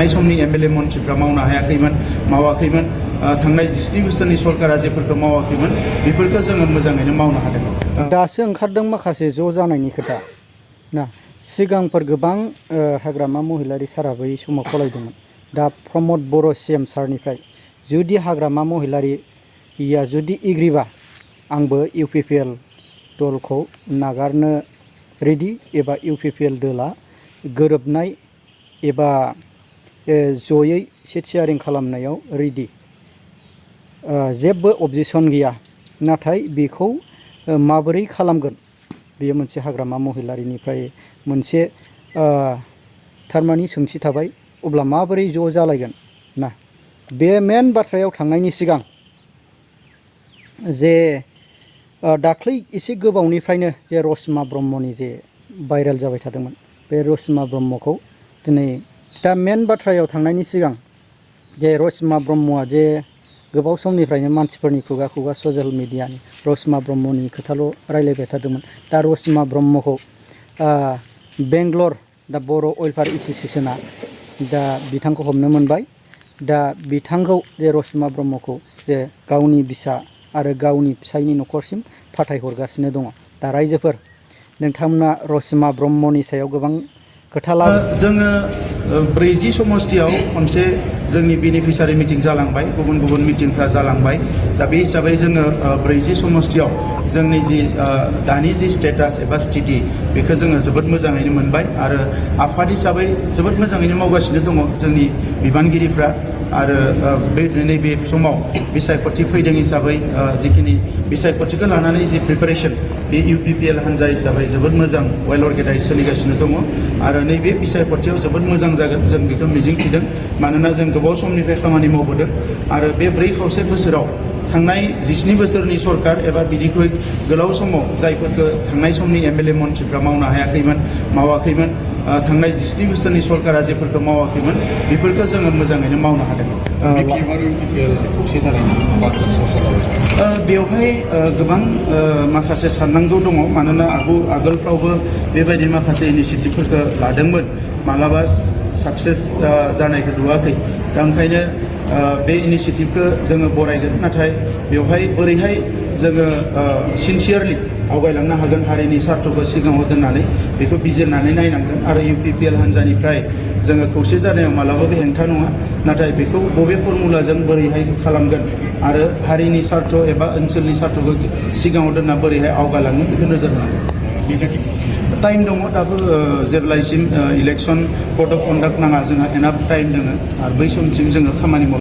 समनि एमएलए मन्थ्रिफ्रा मावनो हायाखैमोन मावाखैमोन थांनाय 17 बोसोरनि सरकारा जेफोरखौ मावाखैमोन बेफोरखौ जोङो मोजाङैनो मावनो हादों। दासो ओंखारदों माखासे ज' जानायनि खोथा ना सिगांफोर गोबां हाग्रामा महिलारि सारा बै समाव खावलायदोंमोन। दा रमद बरआ सीएम सारनिफ्राय जुदि हाग्रामा महिलारिया जुदि एग्रिबा आंबो इउपिपिएल दलखौ नागारनो रेडि एबा इउपिपिएल दला गोरोबनाय एबा जयै सेटियारिं खालामनायाव रेडि जेबो अबजेक्शन गैया। नाथाय बेखौ माबोरै खालामगोन बेयो मोनसे हाग्रामा महिलारिनिफ्राय मोनसे थारमानि सोंथि थाबाय। अब्ला माबोरै ज' जालायगोन ना बे मेन बाथ्रायाव थांनायनि सिगां जे दाख्लै एसे गोबावनिफ्रायनो जे रसमा ब्रह्मनि जे भाइरेल जाबाय थादोंमोन बे रसमा ब्रह्मखौ दिनै दा मेन बाथ्रायाव थांनायनि सिगां जे रसमा ब्रह्मआ जे गोबाव समनिफ्रायनो मानसिफोरनि खुगा खुगा ससियेल मिडियानि रसमा ब्रह्मनि खोथाल' रायलायबाय थादोंमोन। दा रसमा ब्रह्मखौ बेंगलर दा बर' वेलफेयार एस'सिएशना दा बिथांखौ हमनो मोनबाय। दा बिथांखौ जे रसमा ब्रह्मखौ जे गावनि बिसा आरो गावनि फिसायनि न'खरसिम फाथायहरगासिनो दङ। दा रायजोफोर नोंथांमोना रसमा ब्रह्मनि सायाव गोबां खोथा जोङो 40 समष्टियाव खनसे जोंनि बेनिफिसारि मिटिं जालांबाय गुबुन गुबुन मिटिंफ्रा जालांबाय। दा बे हिसाबै जोङो 40 समष्टियाव जोंनि जि दानि जि स्टेटास एबा स्थिति बेखौ जोङो जोबोद मोजाङैनो मोनबाय आरो आफाद हिसाबै जोबोद मोजाङैनो मावगासिनो दङ जोंनि बिबानगिरिफ्रा आरो नैबे समाव बिसायख'थि फैदों हिसाबै जिखिनि बिसायख'थिखौ लानानै जि प्रिपारेसन बे इउपिपिएल हान्जा हिसाबै जोबोद मोजां वेल अर्गेनाइज सोलिगासिनो दङ आरो नैबे बिसायख'थियाव जोबोद मोजां जागोन जों बेखौ मिजिंथिदों। मानोना जों गोबाव समनिफ्राय खामानि मावबोदों आरो बे 4 बोसोराव थांनाय 17 बोसोरनि सरकार एबा बिनिख्रुइ गोलाव समाव जायफोरखौ थांनाय समनि एमएलए मन्थ्रिफ्रा मावनो हायाखैमोन मावाखैमोन थांनाय 17 बोसोरनि सरकारा जेफोरखौ मावाखैमोन बेफोरखौ जोङो मोजाङैनो मावनो हादों। बेवहाय गोबां माखासे साननांगौ दङ मानोना आगोलफ्रावबो बेबायदि माखासे इनिशियेटिभफोरखौ लादोंमोन मालाबा साक्सेस जानायखौ नुवाखै। दा ओंखायनो बे इनिशियेटिभखौ जोङो बरायगोन नाथाय बेवहाय बोरैहाय जोङो सिनसियारलि आवगायलांनो हागोन हारिनि सार्थखौ सिगाङाव दोननानै बेखौ बिजिरनानै नायनांगोन आरो इउपिपिएल हान्जानिफ्राय जोङो खौसे जानायाव मालाबाबो हेंथा नङा नाथाय बेखौ बबे फर्मुलाजों बोरैहाय खालामगोन आरो हारिनि सार्थ एबा ओनसोलनि सार्थखौ सिगाङाव दोनना बोरैहाय आवगायलाङो बेखौ नोजोर होनांगोन। टाइम दङ दाबो जेब्लासिम इलेक्सन कड अफ कन्डाक्ट नाङा जोंहा एनाफ टाइम दङ आरो बै समसिम जोङो खामानि माव